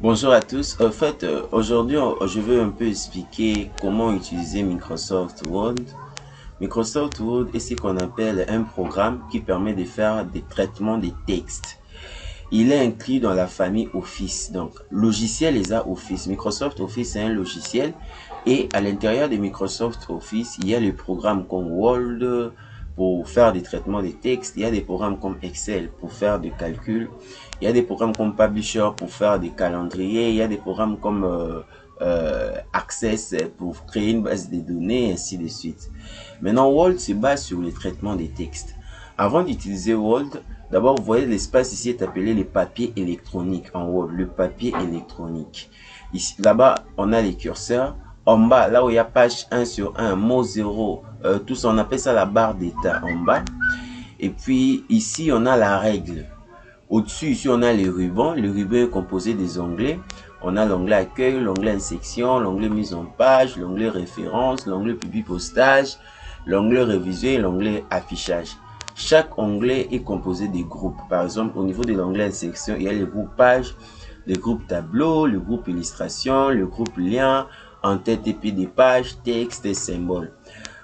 Bonjour à tous. En fait, aujourd'hui, je veux un peu expliquer comment utiliser Microsoft Word. Microsoft Word est ce qu'on appelle un programme qui permet de faire des traitements de textes. Il est inclus dans la famille Office. Donc, logiciel est à Office. Microsoft Office est un logiciel et à l'intérieur de Microsoft Office, il y a les programmes comme Word pour faire des traitements de textes. Il y a des programmes comme Excel pour faire des calculs. Il y a des programmes comme Publisher pour faire des calendriers. Il y a des programmes comme Access pour créer une base de données, et ainsi de suite. Maintenant, Word se base sur le traitement des textes. Avant d'utiliser Word, d'abord, vous voyez l'espace ici est appelé les papiers électroniques en Word, le papier électronique. Ici, là-bas, on a les curseurs. En bas, là où il y a page 1 sur 1, mot 0, tout ça, on appelle ça la barre d'état en bas. Et puis, ici, on a la règle. Au-dessus, ici, on a les rubans. Le ruban est composé des onglets. On a l'onglet accueil, l'onglet section, l'onglet mise en page, l'onglet référence, l'onglet publi-postage, l'onglet révision et l'onglet affichage. Chaque onglet est composé des groupes. Par exemple, au niveau de l'onglet section, il y a le groupe page, le groupe tableau, le groupe illustration, le groupe lien, en-tête et pied des pages, texte et symboles.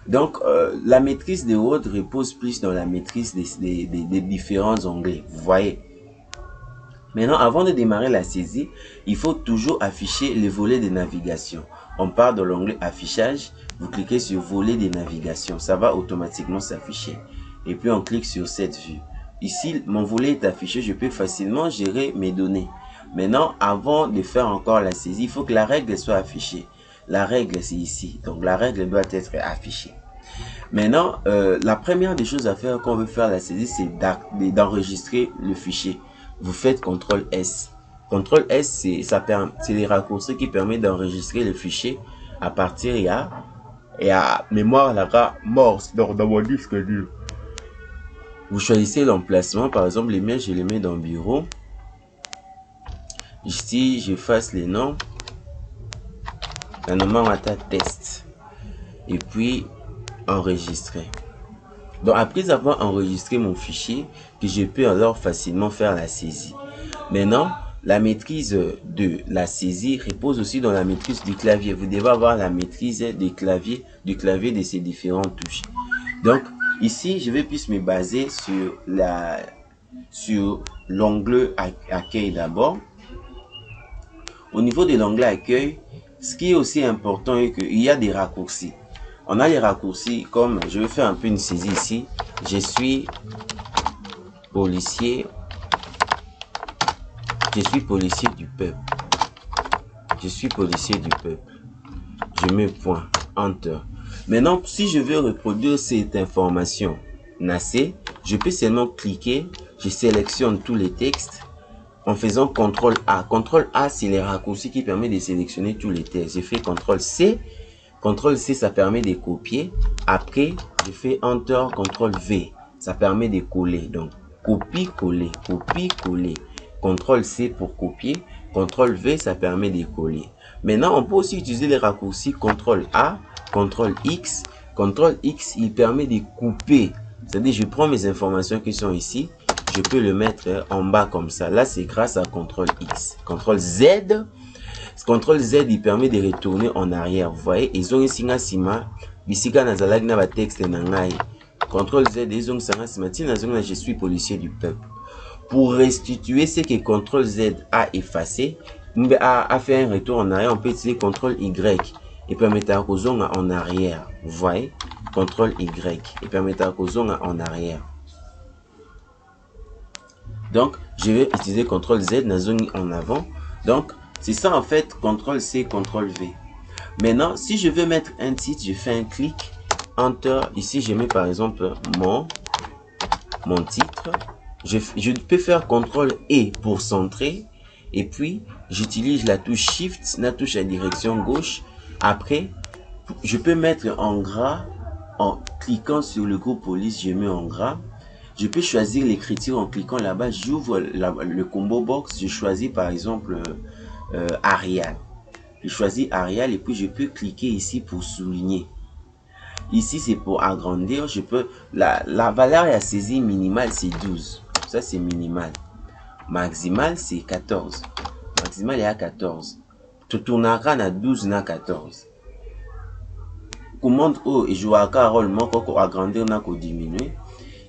Donc, la maîtrise de Word repose plus dans la maîtrise des différents onglets. Vous voyez. Maintenant, avant de démarrer la saisie, il faut toujours afficher le volet de navigation. On part dans l'onglet affichage, vous cliquez sur volet de navigation, ça va automatiquement s'afficher. Et puis on clique sur cette vue. Ici, mon volet est affiché, je peux facilement gérer mes données. Maintenant, avant de faire encore la saisie, il faut que la règle soit affichée. La règle, c'est ici. Donc, la règle doit être affichée. Maintenant, la première des choses à faire quand on veut faire la saisie, c'est d'enregistrer le fichier. Vous faites CTRL S. CTRL S, c'est les raccourcis qui permettent d'enregistrer le fichier à partir et à mémoire là morse dans mon disque dur. Vous choisissez l'emplacement, par exemple les miens, je les mets dans le bureau. Ici, j'efface les noms. Un nom à test. Et puis, enregistrer. Donc, après avoir enregistré mon fichier, que je peux alors facilement faire la saisie. Maintenant, la maîtrise de la saisie repose aussi dans la maîtrise du clavier. Vous devez avoir la maîtrise du clavier de ces différentes touches. Donc, ici, je vais plus me baser sur l'onglet accueil d'abord. Au niveau de l'onglet accueil, ce qui est aussi important est qu'il y a des raccourcis. On a les raccourcis comme, je vais faire un peu une saisie ici. Je suis policier. Je suis policier du peuple. Je suis policier du peuple. Je mets point, enter. Maintenant, si je veux reproduire cette information NACE, je peux seulement cliquer. Je sélectionne tous les textes en faisant CTRL A. CTRL A, c'est les raccourcis qui permettent de sélectionner tous les textes. J'ai fait CTRL C. CTRL C, ça permet de copier. Après, je fais Enter, CTRL V. Ça permet de coller. Donc, copie-coller, copie-coller. CTRL C pour copier. CTRL V, ça permet de coller. Maintenant, on peut aussi utiliser les raccourcis CTRL A, CTRL X. CTRL X, il permet de couper. C'est-à-dire, je prends mes informations qui sont ici. Je peux le mettre en bas comme ça. Là, c'est grâce à CTRL X. CTRL Z. CTRL Z, il permet de retourner en arrière. Vous voyez, ils ont un signe sima. Bisika nazalagi na ba texte nangai. CTRL Z, ils ont un sima. Je suis policier du peuple. Pour restituer ce que CTRL Z a effacé, a fait un retour en arrière, on peut utiliser CTRL Y et permettre à Kozonga en arrière. Vous voyez, CTRL Y et permettre à Kozonga en arrière. Donc, je vais utiliser CTRL Z, Nazongi en avant. Donc, c'est ça en fait, CTRL C, CTRL V. Maintenant, si je veux mettre un titre, je fais un clic, Enter. Ici, je mets par exemple mon titre. Je peux faire CTRL E pour centrer. Et puis, j'utilise la touche Shift, la touche à direction gauche. Après, je peux mettre en gras en cliquant sur le groupe police, je mets en gras. Je peux choisir l'écriture en cliquant là-bas. J'ouvre le combo box. Je choisis par exemple Arial. Je choisis Arial et puis je peux cliquer ici pour souligner. Ici, c'est pour agrandir. Je peux la valeur à saisie minimale, c'est 12. Ça, c'est minimal. Maximal, c'est 14. maximale est à 14. Tu tourneras à 12 na 14. Commande O et jouer à rôle pour agrandir ou diminuer.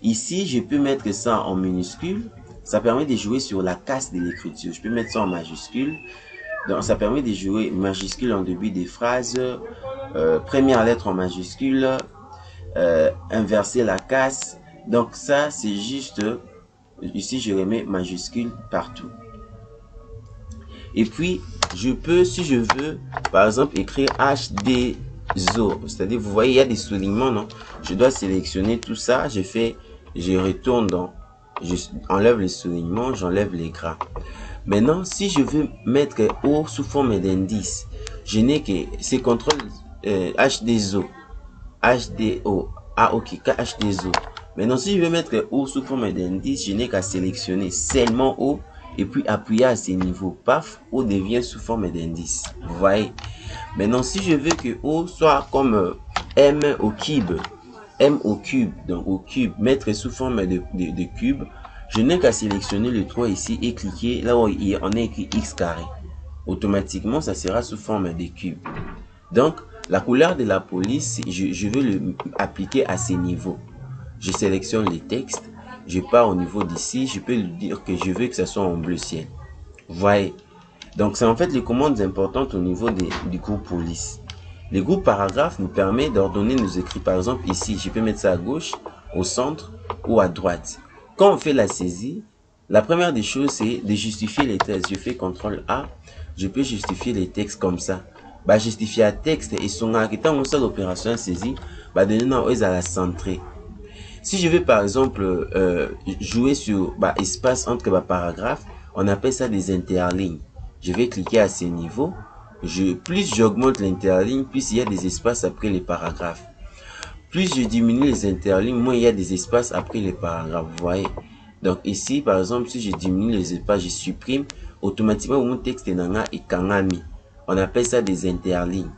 Ici, je peux mettre ça en minuscule. Ça permet de jouer sur la casse de l'écriture. Je peux mettre ça en majuscule. Donc, ça permet de jouer majuscule en début des phrases. Première lettre en majuscule. Inverser la casse. Donc, ça, c'est juste... Ici, je remets majuscule partout. Et puis, je peux, si je veux, par exemple, écrire HDZO. C'est-à-dire, vous voyez, il y a des soulignements, non? Je dois sélectionner tout ça. Je retourne dans... Je enlève les soulignements, j'enlève les gras. Maintenant, si je veux mettre O sous forme d'indice, je n'ai que... C'est contrôle HDZO. HDO. Ah, ok, HDZO. Maintenant, si je veux mettre O sous forme d'indice, je n'ai qu'à sélectionner seulement O et puis appuyer à ces niveaux. Paf, O devient sous forme d'indice. Vous voyez? Maintenant, si je veux que O soit comme M au cube, M au cube, donc au cube, mettre sous forme de cube, je n'ai qu'à sélectionner le 3 ici et cliquer là où on a écrit X carré. Automatiquement, ça sera sous forme de cube. Donc, la couleur de la police, je veux l'appliquer à ces niveaux. Je sélectionne les textes, je pars au niveau d'ici, je peux lui dire que je veux que ça soit en bleu ciel. Vous voyez? Donc, c'est en fait les commandes importantes au niveau du groupe police. Le groupe paragraphe nous permet d'ordonner nos écrits. Par exemple, ici, je peux mettre ça à gauche, au centre ou à droite. Quand on fait la saisie, la première des choses, c'est de justifier les textes. Je fais CTRL A, je peux justifier les textes comme ça. Bah, justifier un texte et son arrêtant on sait l'opération saisie, bah, de nous, à la centrer. Si je veux par exemple jouer sur espace entre paragraphes, on appelle ça des interlignes. Je vais cliquer à ces niveaux. Plus j'augmente l'interligne, plus il y a des espaces après les paragraphes. Plus je diminue les interlignes, moins il y a des espaces après les paragraphes. Vous voyez? Donc ici, par exemple, si je diminue les espaces, je supprime, automatiquement mon texte est kangami. On appelle ça des interlignes.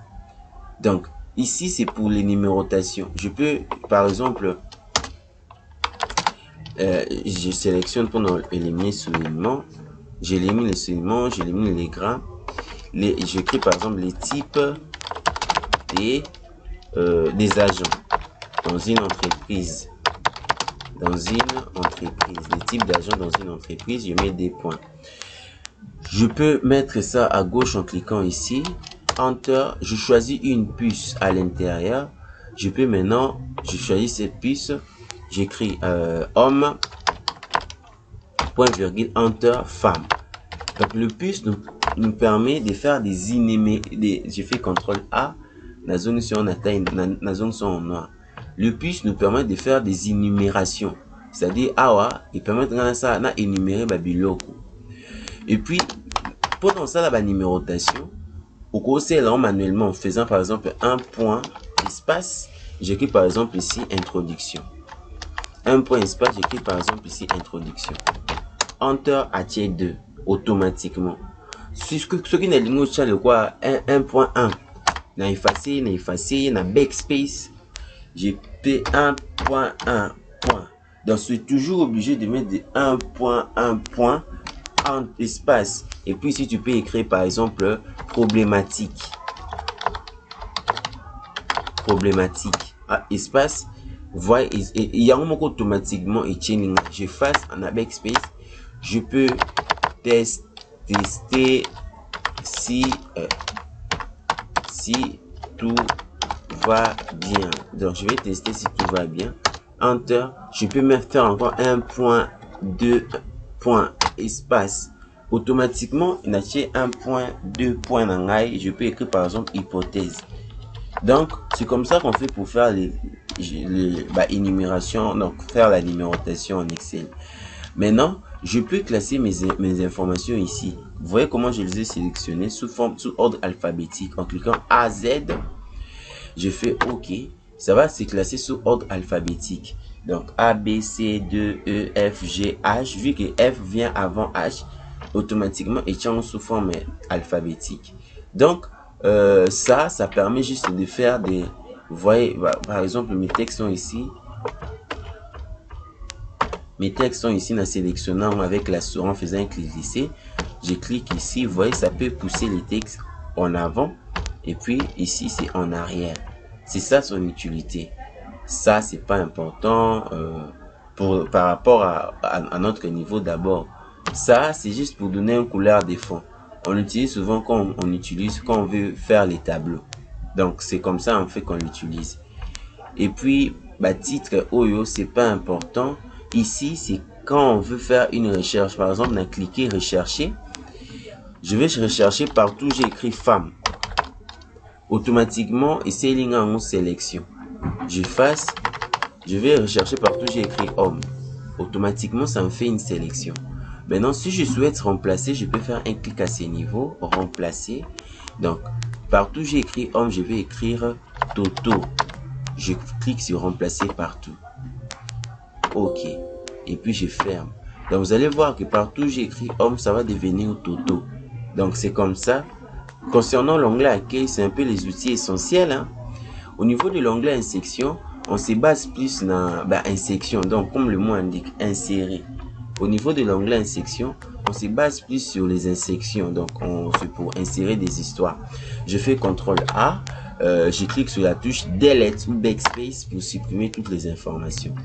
Donc ici, c'est pour les numérotations. Je peux, par exemple... je sélectionne pour éliminer le soulignement, j'élimine le soulignement, j'élimine les gras, j'écris par exemple les types des agents dans une entreprise, les types d'agents dans une entreprise, je mets des points. Je peux mettre ça à gauche en cliquant ici, Enter, je choisis une puce à l'intérieur, je peux maintenant, je choisis cette puce, j'écris homme, point virgule, enter, femme. Donc le puce nous permet de faire des énumérations. Je fais CTRL A, la zone sur en atteint, la zone sont en noir. Le puce nous permet de faire des énumérations. C'est-à-dire, il permet de ça, énumérer biloko. Et puis, pendant ça, la numérotation, au cours c'est là manuellement en faisant par exemple un point espace, j'écris par exemple ici introduction. Un point espace, j'écris par exemple ici introduction. Enter à tiers 2 automatiquement. Ce qui n'est pas le quoi 1.1. N'a effacé, n'a backspace. J'ai fait 1.1 point. Donc je suis toujours obligé de mettre 1.1 point en espace. Et puis si tu peux écrire par exemple problématique. Espace. Voilà, il y a un moment automatiquement et chaining. Je fasse en backspace. Je peux tester si tout va bien. Donc je vais tester si tout va bien. Enter. Je peux même faire encore 1.2 point espace. Automatiquement, il a 1.2 point dans l'ail. Je peux écrire par exemple hypothèse. Donc c'est comme ça qu'on fait pour faire énumération, donc faire la numérotation en Excel. Maintenant, je peux classer mes informations ici. Vous voyez comment je les ai sélectionnées sous ordre alphabétique. En cliquant A, Z, je fais OK. Ça va se classer sous ordre alphabétique. Donc A, B, C, D, E, F, G, H. Vu que F vient avant H, automatiquement, il tient sous forme alphabétique. Donc, ça permet juste de faire des... Vous voyez, par exemple, mes textes sont ici. Mes textes sont ici en sélectionnant avec la souris en faisant un clic glissé. Je clique ici, vous voyez, ça peut pousser les textes en avant. Et puis ici, c'est en arrière. C'est ça son utilité. Ça, c'est pas important par rapport à notre niveau d'abord. Ça, c'est juste pour donner une couleur des fonds. On l'utilise souvent quand quand on veut faire les tableaux. Donc, c'est comme ça, en fait, qu'on l'utilise. Et puis, titre Oyo, c'est pas important. Ici, c'est quand on veut faire une recherche. Par exemple, on a cliqué rechercher. Je vais rechercher partout, j'ai écrit femme. Automatiquement, et c'est ligne en sélection. J'efface, je vais rechercher partout, j'ai écrit homme. Automatiquement, ça me fait une sélection. Maintenant, si je souhaite remplacer, je peux faire un clic à ce niveau, remplacer. Donc, partout j'ai écrit homme, je vais écrire Toto. Je clique sur remplacer partout. OK. Et puis je ferme. Donc, vous allez voir que partout j'ai écrit homme, ça va devenir Toto. Donc, c'est comme ça. Concernant l'onglet accueil, c'est un peu les outils essentiels. Hein. Au niveau de l'onglet insertion, on se base plus dans insertion. Donc, comme le mot indique, insérer. Au niveau de l'onglet insertion, on se base plus sur les insertions. Donc, c'est pour insérer des histoires. Je fais CTRL A. Je clique sur la touche Delete ou Backspace pour supprimer toutes les informations.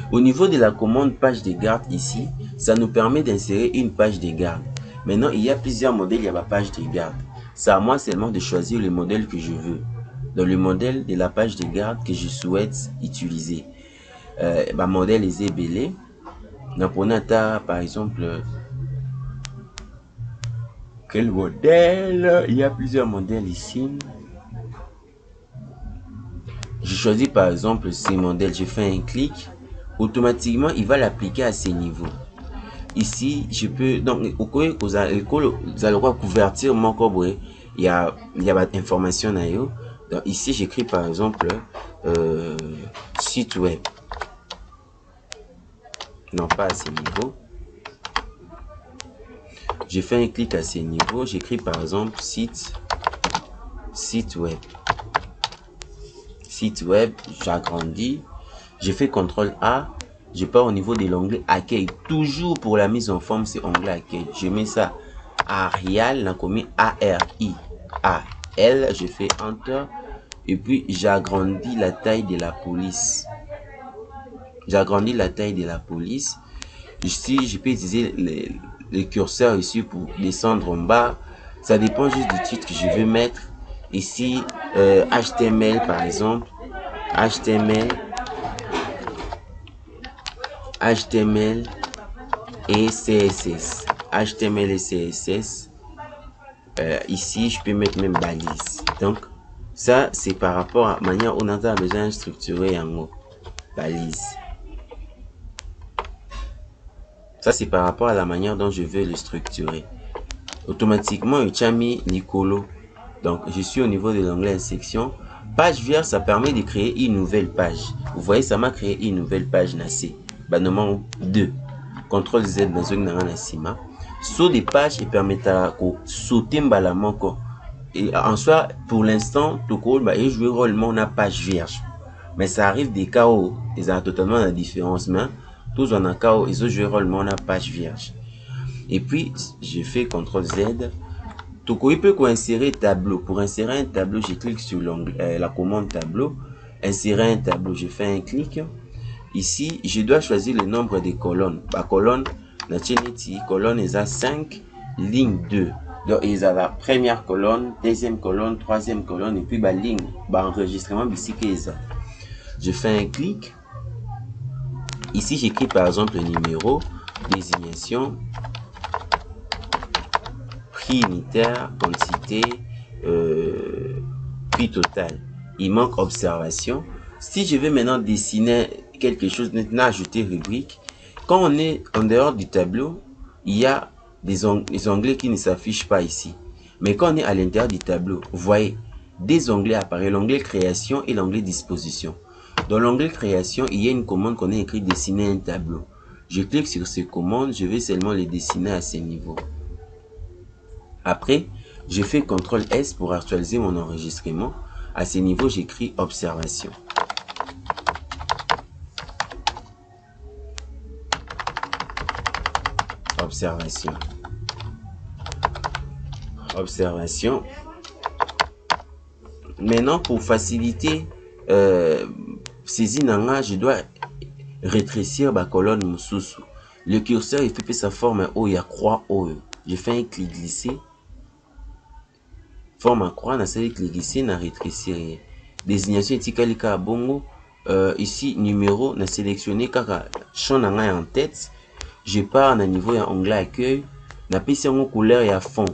Au niveau de la commande page de garde ici, ça nous permet d'insérer une page de garde. Maintenant, il y a plusieurs modèles, il y a ma page de garde. C'est à moi seulement de choisir le modèle que je veux. Dans le modèle de la page de garde que je souhaite utiliser. Modèle est belé. Par exemple, quel modèle? Il y a plusieurs modèles ici. Je choisis par exemple ces modèles. Je fais un clic. Automatiquement, il va l'appliquer à ces niveaux. Ici, je peux donc au cas où vous allez couvertir mon cobre. Il y a information là. Donc ici, j'écris par exemple site web. Non, pas à ces niveaux. Je fais un clic à ces niveaux. J'écris par exemple site web. Site web, j'agrandis. Je fais CTRL A. Je pars au niveau de l'onglet accueil. Toujours pour la mise en forme, c'est onglet accueil. Je mets ça Arial, là comme A-R-I-A-L. Je fais Enter. Et puis, j'agrandis la taille de la police. J'agrandis la taille de la police. Ici, je peux utiliser les curseurs ici pour descendre en bas. Ça dépend juste du titre que je veux mettre. Ici, HTML par exemple. HTML et CSS. HTML et CSS. Ici, je peux mettre même balise. Donc, ça, c'est par rapport à la manière dont on a besoin de structurer en mot. Balise. Ça, c'est par rapport à la manière dont je veux le structurer. Automatiquement, il a mis l'icolo. Donc, je suis au niveau de l'onglet section. Page vierge, ça permet de créer une nouvelle page. Vous voyez, ça m'a créé une nouvelle page. Numéro 2. CTRL Z dans une nassima. Saut des pages et permettra de sauter mbalamoko. Et en soi, pour l'instant, tout cool, et jouer rôlement la page vierge. Mais ça arrive des cas où ils ont totalement la différence. Mais tous en un cas où ils ont joué rôlement la page vierge. Et puis, je fais CTRL Z. Tout coup, il peut insérer tableau. Pour insérer un tableau, je clique sur la commande tableau. Insérer un tableau, je fais un clic. Ici, je dois choisir le nombre de colonnes. La colonne, colonne est à 5, ligne 2. Donc, il y a la première colonne, deuxième colonne, troisième colonne, et puis la ligne, enregistrement, ici, je fais un clic. Ici, j'écris par exemple le numéro, désignation, prix unitaire, quantité, prix total. Il manque observation. Si je vais maintenant dessiner quelque chose, maintenant ajouter rubrique, quand on est en dehors du tableau, il y a des onglets qui ne s'affichent pas ici. Mais quand on est à l'intérieur du tableau, vous voyez, des onglets apparaissent, l'onglet création et l'onglet disposition. Dans l'onglet création, il y a une commande qu'on a écrit dessiner un tableau. Je clique sur ces commandes, je vais seulement les dessiner à ces niveaux. Après, je fais CTRL S pour actualiser mon enregistrement. À ce niveau, j'écris observation. observation. Observation. Maintenant, pour faciliter saisie nanga, je dois rétrécir ma colonne mususu. Le curseur, il fait sa forme où il y a croix haut. Je fais un clic glissé. Forme à croix, on a clic glissé, on a rétrécir. Désignation etikali ka bongo. Ici, numéro, on a sélectionné kaka champ nanga en tête. Je pars à niveau en onglet accueil. On a pissé en couleur et à fond.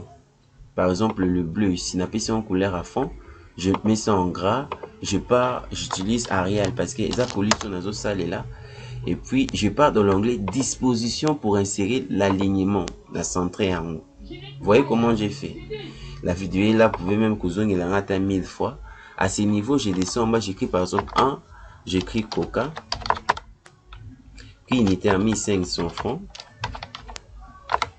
Par exemple, le bleu ici, on a pissé en couleur à fond. Je mets ça en gras. Je pars, j'utilise Arial parce que les police sont dans salle là. Et puis, je pars dans l'onglet disposition pour insérer l'alignement, la centrée en haut. Vous voyez comment j'ai fait? La vidéo est là, vous pouvez même cousin il en atteint 1000 fois. À ce niveau, je descends en bas, j'écris par exemple 1, j'écris Coca. Puis unité à 1500 francs.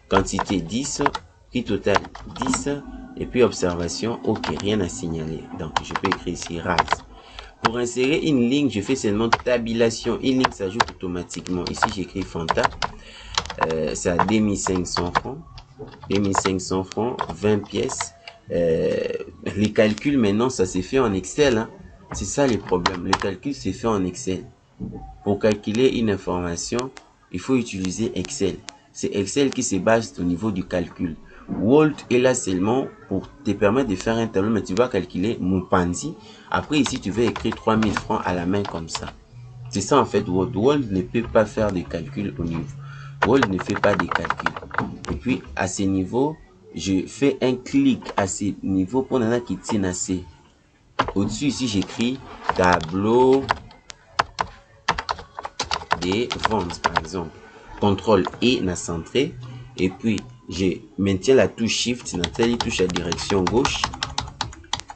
Quantité 10, prix total 10. Et puis observation, ok, rien à signaler. Donc, je peux écrire ici RAS. Pour insérer une ligne, je fais seulement tabulation. Une ligne s'ajoute automatiquement. Ici, j'écris Fanta. C'est à 2500 francs. 2500 francs, 20 pièces. Les calculs, maintenant, ça s'est fait en Excel. Hein. C'est ça les problèmes. Le calcul s'est fait en Excel. Pour calculer une information, il faut utiliser Excel. C'est Excel qui se base au niveau du calcul. Word est là seulement pour te permettre de faire un tableau, mais tu vas calculer Mupanzi. Après, ici, tu vas écrire 3000 francs à la main comme ça. C'est ça en fait Word. Word ne peut pas faire des calculs au niveau. Word ne fait pas des calculs. Et puis, à ce niveau, je fais un clic à ce niveau pour nana qui tient assez. Au-dessus, ici, j'écris tableau des ventes, par exemple. CTRL E na centré. Et puis, je maintiens la touche Shift, Nathalie touche à direction gauche.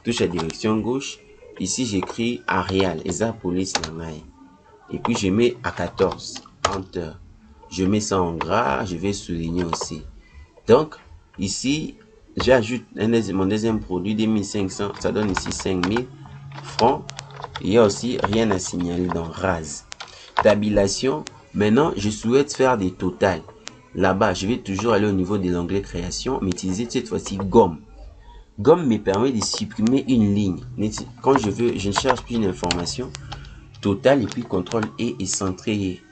Touche à direction gauche. Ici, j'écris Arial, Esa Police Namae. Et puis, je mets à 14. Enter. Je mets ça en gras. Je vais souligner aussi. Donc, ici, j'ajoute mon deuxième produit, 2500. Ça donne ici 5000 francs. Il y a aussi rien à signaler dans RAS. Tabulation. Maintenant, je souhaite faire des totals. Là-bas, je vais toujours aller au niveau de l'onglet création, mais utiliser cette fois-ci gomme. Gomme me permet de supprimer une ligne. Quand je ne cherche plus une information, total et puis CTRL E et centré.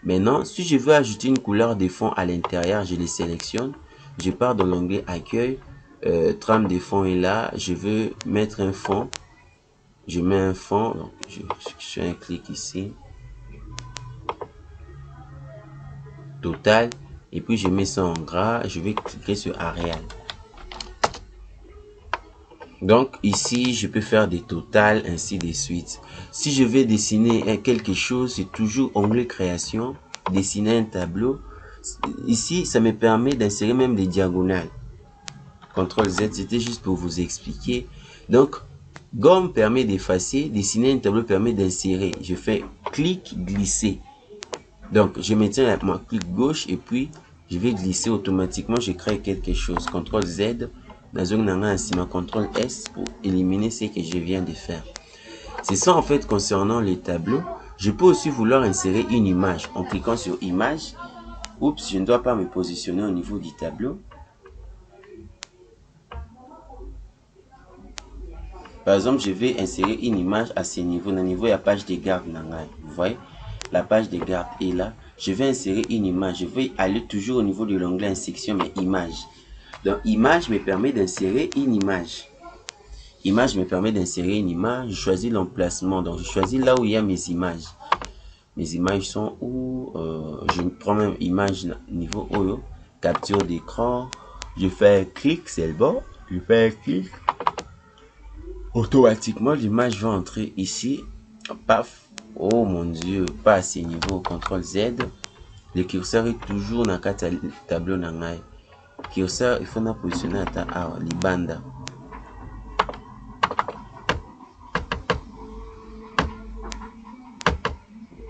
Maintenant, si je veux ajouter une couleur de fond à l'intérieur, je les sélectionne. Je pars dans l'onglet accueil. Trame de fond est là. Je veux mettre un fond. Je mets un fond. Donc, je fais un clic ici. Total. Et puis, je mets ça en gras. Je vais cliquer sur Arial. Donc, ici, je peux faire des totals, ainsi de suite. Si je vais dessiner quelque chose, c'est toujours onglet création, dessiner un tableau. Ici, ça me permet d'insérer même des diagonales. CTRL Z, c'était juste pour vous expliquer. Donc, gomme permet d'effacer, dessiner un tableau permet d'insérer. Je fais clic, glisser. Donc, je maintiens mon clic gauche et puis je vais glisser automatiquement. Je crée quelque chose. CTRL Z. CTRL S pour éliminer ce que je viens de faire. C'est ça en fait concernant les tableaux. Je peux aussi vouloir insérer une image en cliquant sur image. Oups, je ne dois pas me positionner au niveau du tableau. Par exemple, je vais insérer une image à ce niveau. Au niveau, il y a page de garde. Vous voyez, la page de garde est là. Je vais insérer une image. Je vais aller toujours au niveau de l'onglet section, mais image. Donc, image me permet d'insérer une image. Image me permet d'insérer une image. Je choisis l'emplacement. Donc, je choisis là où il y a mes images. Mes images sont où je prends même image niveau Oyo. Capture d'écran. Je fais un clic, c'est le bon. Je fais un clic. Automatiquement, l'image va entrer ici. Paf. Oh mon Dieu, pas à ce niveau. CTRL Z. Le curseur est toujours dans le tableau. Curseur, il faut la positionner à Libanda.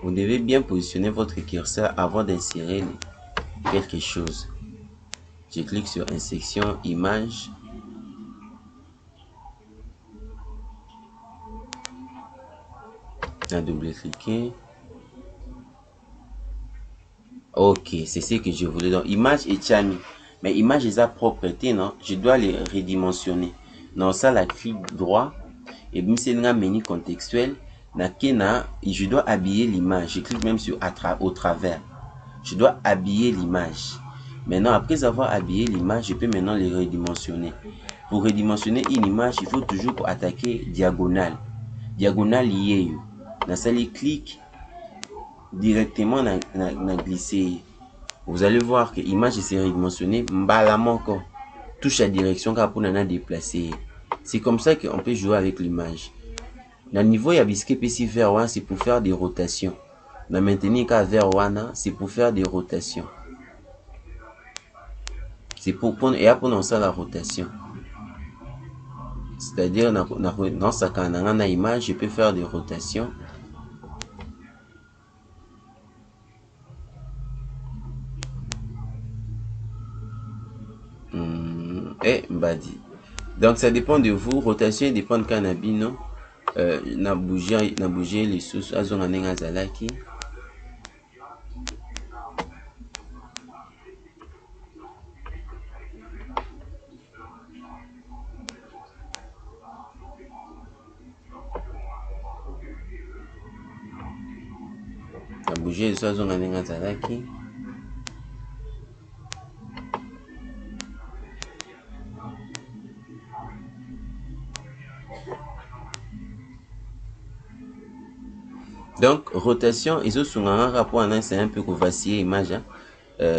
Vous devez bien positionner votre curseur avant d'insérer quelque chose. Je clique sur Insertion, Image. À double-cliquer. Ok, c'est ce que je voulais. Donc, image et chami. Mais image et sa propreté, non? Je dois les redimensionner. Non, ça, la clic droit. Et bien, c'est un menu contextuel. Je dois habiller l'image. Je clique même sur au travers. Je dois habiller l'image. Maintenant, après avoir habillé l'image, je peux maintenant les redimensionner. Pour redimensionner une image, il faut toujours attaquer diagonale. Diagonale liée. Dans ça, les clics directement dans glisser. Vous allez voir que l'image est redimensionnée. Mbalamoko. Touche à direction car pour la déplacer. C'est comme ça qu'on peut jouer avec l'image. Dans le niveau, il y a bisqué PC vers 1, c'est pour faire des rotations. Dans maintenir qu'à vers 1, c'est pour faire des rotations. C'est pour ça la rotation. C'est-à-dire, dans sa image, je peux faire des rotations. Et badi. Donc ça dépend de vous. Rotation dépend de cannabis, non? Na bouger les sous à zone en zalaki. Na bouger les sous à zone en zalaki. Donc, rotation, ils ont un rapport en c'est un peu qu'on vaciller l'image,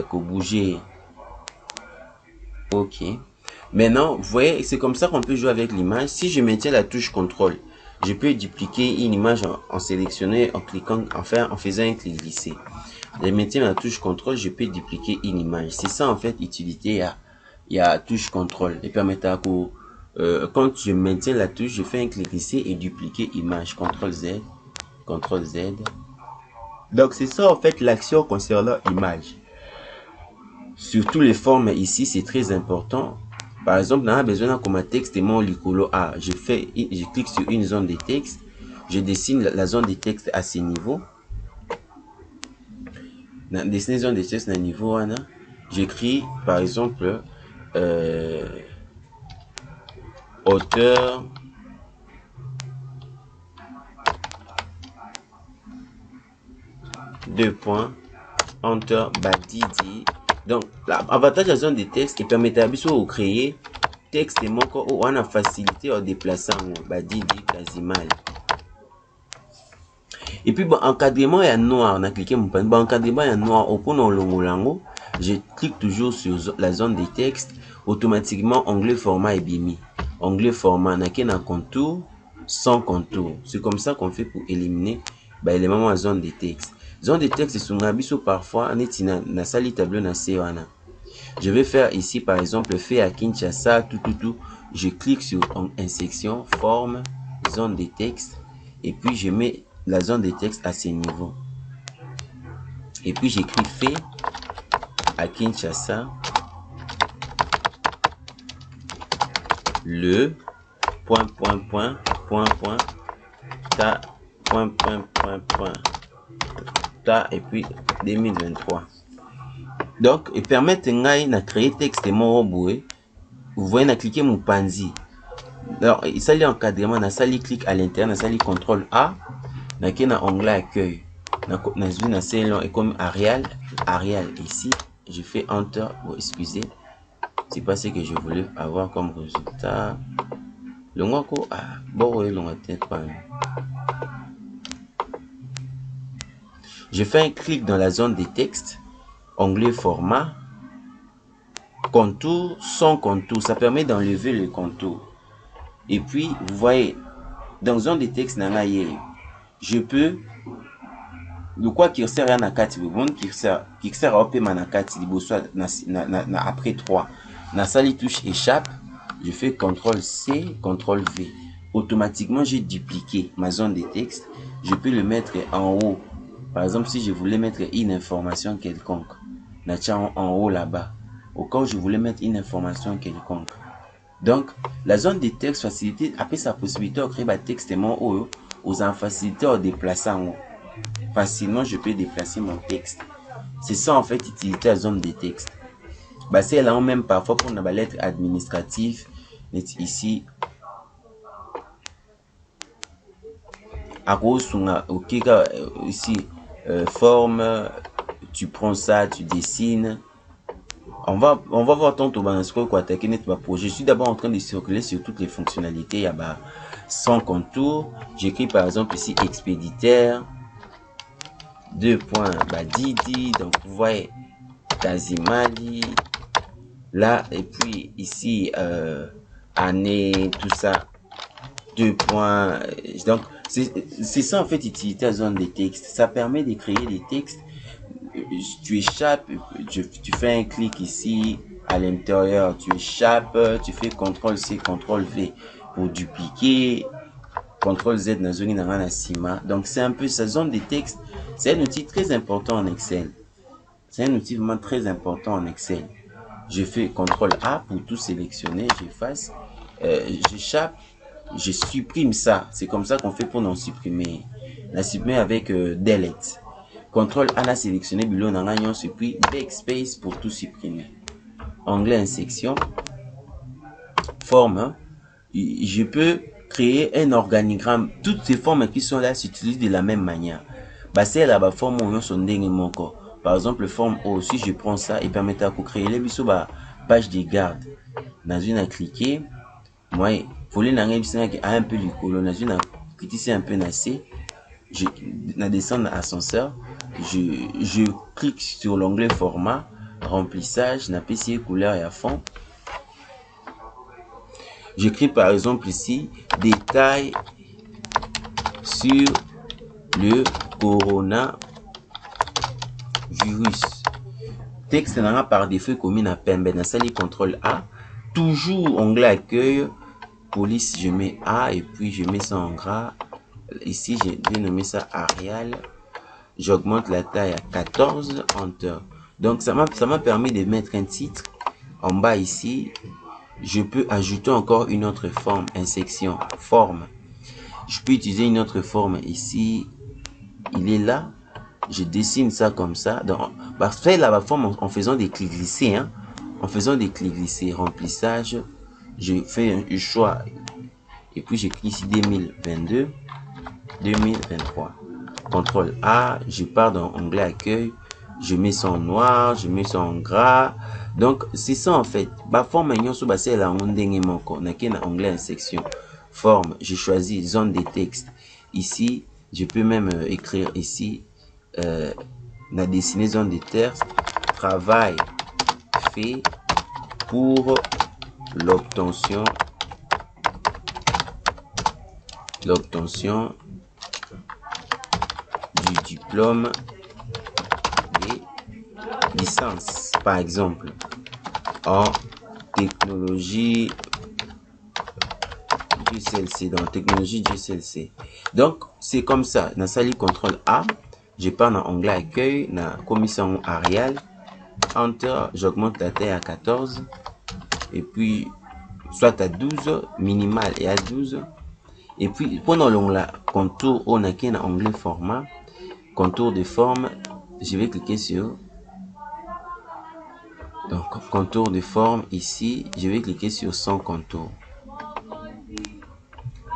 qu'on bouger. Ok. Maintenant, vous voyez, c'est comme ça qu'on peut jouer avec l'image. Si je maintiens la touche contrôle, je peux dupliquer une image en sélectionnant, en cliquant, en faisant un clic glissé. Je maintiens la touche contrôle, je peux dupliquer une image. C'est ça, en fait, utilité, il y a touche contrôle. Et permettre à quand je maintiens la touche, je fais un clic glissé et dupliquer image. CTRL Z. CTRL Z. Donc c'est ça en fait l'action concernant image. Surtout les formes ici, c'est très important. Par exemple, on a besoin d'un comme texte et mon licolo A. Je clique sur une zone de texte. Je dessine la zone de texte à ce niveau. Dans dessiner zone de texte à ce niveau, j'écris par exemple auteur deux points enter badidi. Donc l'avantage de la zone de texte, il permet à de créer texte et mon corps on a facilité à déplacer en badidi quasimal. Et puis bon, encadrement est noir, on a cliqué mon pan. Bon, encadrement est noir au point dans l'ongolango. Je clique toujours sur la zone de texte. Automatiquement, onglet format est bien mis. Onglet format, on a un contour sans contour. C'est comme ça qu'on fait pour éliminer l'élément à zone de texte. Zone de texte, c'est sur parfois, on est dans sali tableau na C1. Je vais faire ici, par exemple, fait à Kinshasa, tout. Je clique sur insection, forme, zone de texte. Et puis, je mets la zone de texte à ce niveau. Et puis, j'écris fait à Kinshasa. Le ta et puis 2023. Donc, et permettre de créer texte et mon robot. Vous voyez, on a cliqué mon panzi. Alors, il s'agit d'encadrement, on a sali clic à l'intérieur, on a sali CTRL A, on a un onglet accueil. On a un et comme Arial ici, je fais Enter. Bon, excusez, c'est pas ce que je voulais avoir comme résultat. Le ngoko, bon, le tête pas. Je fais un clic dans la zone des textes, onglet format, contour, sans contour, ça permet d'enlever le contour. Et puis, vous voyez, dans zone des textes, je peux, le quoi qui sert à nakati, qui sert à opérer manakati, après 3. Na sali touche échappe, je fais CTRL C, CTRL V. Automatiquement, j'ai dupliqué ma zone de texte. Je peux le mettre en haut. Par exemple, si je voulais mettre une information quelconque, en haut là-bas. Au cas où je voulais mettre une information quelconque. Donc, la zone de texte facilite après sa possibilité de créer un texte aux facilité de déplacer en haut. Facilement, je peux déplacer mon texte. C'est ça en fait utilité à zone de texte. Bah c'est là même parfois pour la lettre administrative ici à cause ok ici forme, tu prends ça, tu dessines. On va voir tantôt quoi attaquer notre projet. Je suis d'abord en train de circuler sur toutes les fonctionnalités. Il y a sans contour. J'écris par exemple ici expéditeur. Deux points Didi. Donc vous voyez Tazimali. Là et puis ici année tout ça. Deux points. Donc c'est ça en fait utilité à zone des textes. Ça permet de créer des textes. Tu échappes, tu fais un clic ici à l'intérieur, tu échappes, tu fais CTRL-C, CTRL-V pour dupliquer, CTRL-Z dans zone dans Sima. Donc c'est un peu sa zone de texte. C'est un outil très important en Excel. C'est un outil vraiment très important en Excel. Je fais CTRL-A pour tout sélectionner, j'efface, j'échappe, je supprime ça. C'est comme ça qu'on fait pour non supprimer. La supprimer avec delete. CTRL A a sélectionné Bulon en gagnant puis backspace pour tout supprimer. Onglet section. Forme. Je peux créer un organigramme. Toutes ces formes qui sont là s'utilisent de la même manière. C'est la forme où on sont mon corps. Par exemple, forme O, si je prends ça et permet à créer les biseaux page de garde. Dans une à cliquer. Moi, pour les nangs un peu du colon. Dans une à cliquer un peu nassé. Je descends dans l'ascenseur. Je clique sur l'onglet format, remplissage, n'apprécie couleur et à fond. J'écris par exemple ici détail sur le coronavirus. Texte n'a par défaut commis à pembe. Dans ça, CTRL A. Toujours onglet accueil. Police, je mets A et puis je mets ça en gras. Ici, j'ai nommé ça Arial. J'augmente la taille à 14, Enter. Donc ça m'a permis de mettre un titre. En bas ici, je peux ajouter encore une autre forme, section, forme. Je peux utiliser une autre forme ici. Il est là. Je dessine ça comme ça. Donc, faire la forme en faisant des clics glissés. Hein. En faisant des clics glissés, remplissage. Je fais un choix. Et puis j'écris ici 2022, 2023. CTRL A, je pars dans onglet accueil, je mets ça en noir, je mets ça en gras. Donc c'est ça en fait. Forme c'est la onglet section. Forme, je choisis zone de texte. Ici, je peux même écrire ici la dessiner zone de texte. Travail fait pour l'obtention du diplôme de licence, par exemple, en technologie GCLC, dans technologie GCLC. Donc, c'est comme ça. Dans ça, CTRL A, je pars dans onglet accueil, dans commission Arial, Enter, j'augmente la taille à 14, et puis, soit à 12, minimal et à 12. Et puis, pendant l'onglet contour, on a qu'un onglet format, contour de forme, je vais cliquer sur, donc, contour de forme, ici, je vais cliquer sur sans contour.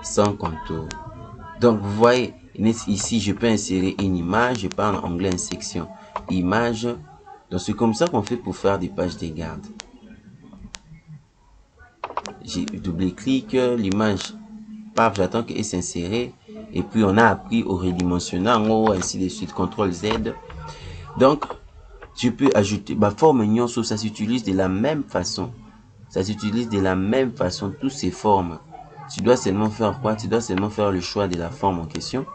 Sans contour. Donc, vous voyez, ici, je peux insérer une image, je pars en onglet section, image. Donc, c'est comme ça qu'on fait pour faire des pages de garde. J'ai double-clic, l'image, paf, j'attends qu'elle s'insérer. Et puis, on a appris au redimensionner en haut, ainsi de suite, CTRL Z. Donc, je peux ajouter, forme nyonso, ça s'utilise de la même façon. Ça s'utilise de la même façon, toutes ces formes. Tu dois seulement faire quoi? Tu dois seulement faire le choix de la forme en question.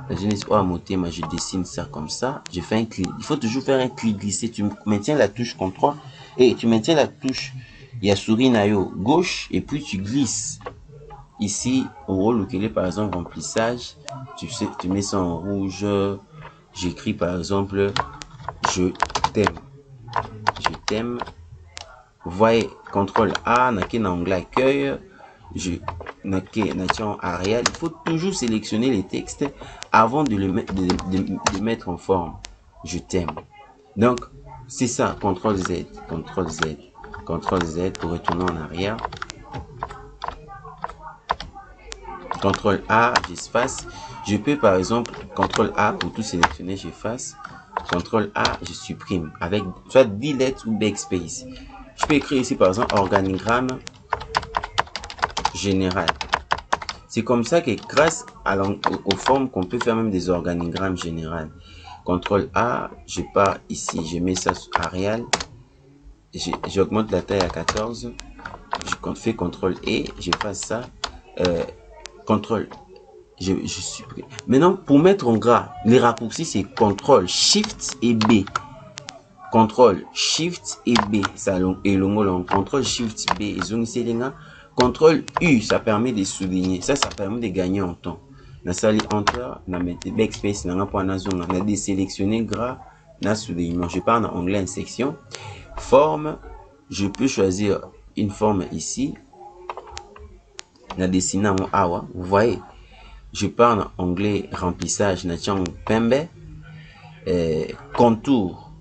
La jeunesse à monter, moi je dessine ça comme ça. Je fais un clic. Il faut toujours faire un clic glissé. Tu maintiens la touche CTRL et tu maintiens la touche. Il y a souris nayo gauche et puis tu glisses. Ici, au rôle auquel est par exemple remplissage, tu mets ça en rouge. J'écris par exemple je t'aime. Je t'aime. Vous voyez, CTRL A, n'a qu'un onglet accueil. Je nation Arial. Il faut toujours sélectionner les textes avant de le mettre en forme. Je t'aime. Donc, c'est ça, CTRL Z, CTRL Z, CTRL Z pour retourner en arrière. CTRL A, j'efface. Je peux par exemple, CTRL A pour tout sélectionner, j'efface. CTRL A, je supprime avec soit delete ou backspace. Je peux écrire ici par exemple organigramme général. C'est comme ça que grâce aux formes qu'on peut faire même des organigrammes généraux. CTRL A, je pars ici, je mets ça sur Arial, j'augmente la taille à 14, je fais CTRL E, je fasse ça, CTRL, je supprime. Maintenant, pour mettre en gras, les raccourcis c'est CTRL, SHIFT et B. CTRL, SHIFT et B, ça est long, CTRL, SHIFT B, et zone selinga. CTRL U, ça permet de souligner, ça permet de gagner en temps. Na sali enter, na mette backspace, na pas na zone, na désélectionner gras, na soulignement. Je pars en onglet section. Forme, je peux choisir une forme ici. Na dessiner mon awa, vous voyez. Je pars en onglet remplissage, na tiens pembe. Contour,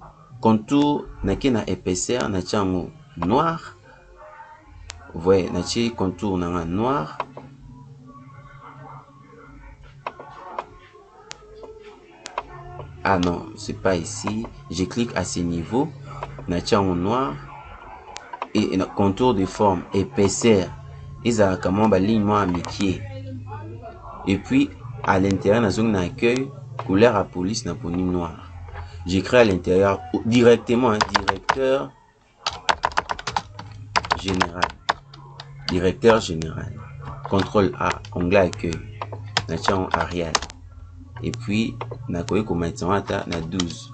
contour, na épaisseur, na tiens noir. Vous voyez, na tiens contour na noir. Ah non, c'est pas ici. Je clique à ce niveau, nature en noir et contour de forme, épaisseur. Ils ont comme une ligne à mi-pied. Et puis à l'intérieur, la zone d'accueil, couleur à police, n'a pas noir. J'écris à l'intérieur directement, directeur général. Directeur général. CTRL A, onglet accueil. Nature en Arial. Et puis, na maintenant na 12.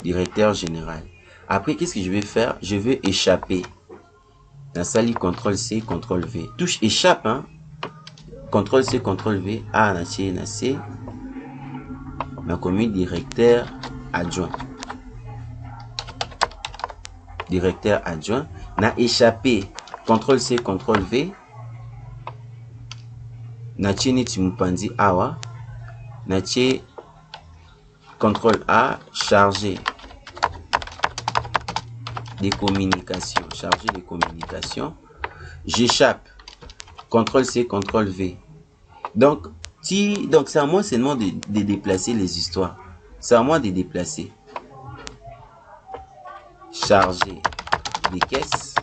Directeur général. Après, qu'est-ce que je vais faire? Je vais échapper. Dans sali CTRL C, CTRL V. Touche échappe, hein? CTRL C, CTRL V. A, na C, na C. Na commis directeur adjoint. Directeur adjoint. Na échappé. CTRL C, CTRL V. Na chini timupandi awa. Na che CTRL A, chargé des communications, chargé des communications. J'échappe. CTRL C, CTRL V. Donc c'est à moi seulement de déplacer les histoires. C'est à moi de déplacer. Charger des caisses.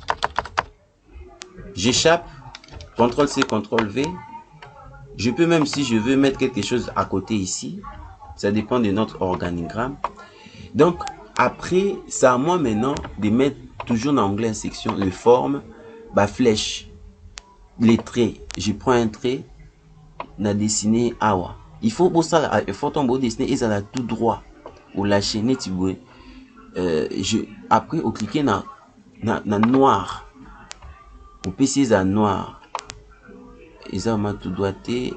J'échappe. CTRL C, CTRL V. Je peux même, si je veux, mettre quelque chose à côté ici. Ça dépend de notre organigramme. Donc, après, c'est à moi maintenant de mettre toujours dans l'onglet section, les formes, flèche, les traits. Je prends un trait, na dessiner awa. Il faut pour ça, il faut tomber dessiner et ça là tout droit. Ou lâcher net, après, au cliquer na noir. Au PC à noir. Et ça m'a tout droité.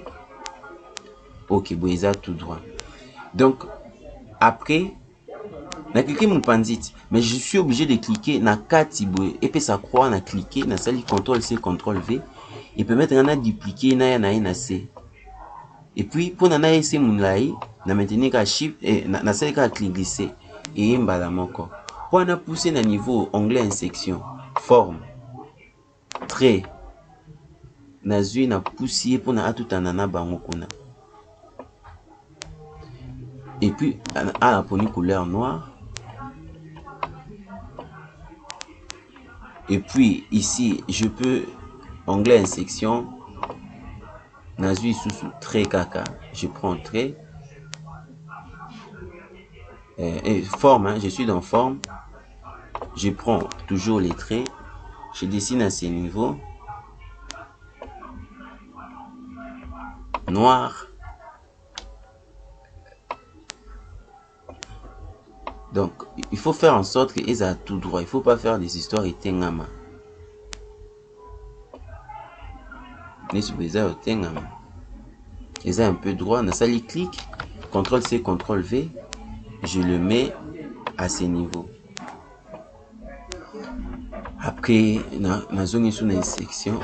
Ok, bon, ils ont tout droit. Donc, après, na cliquer mon pandit, mais je suis obligé de cliquer na 4 et puis ça croit na cliquer na sali CTRL C, CTRL V et peut mettre na dupliquer na C. Et puis pour na essayer mon lai, na maintenir ka shift et na sali ka clic glisser et mbala moko. Pour na pousser na niveau onglet section, forme, trait, na zui na pousser pour na tout anana bango kuna. Et puis à la poni couleur noire. Et puis ici, je peux, onglet section, nazui sous trait caca, je prends trait, et forme, hein, je suis dans forme, je prends toujours les traits, je dessine à ces niveaux, noir, donc il faut faire en sorte que ils aient tout droit, il faut pas faire des histoires et tengama. Ils ont un peu droit, on a sali clic, CTRL C, CTRL V, je le mets à ces niveaux. Après, na zone sous une section,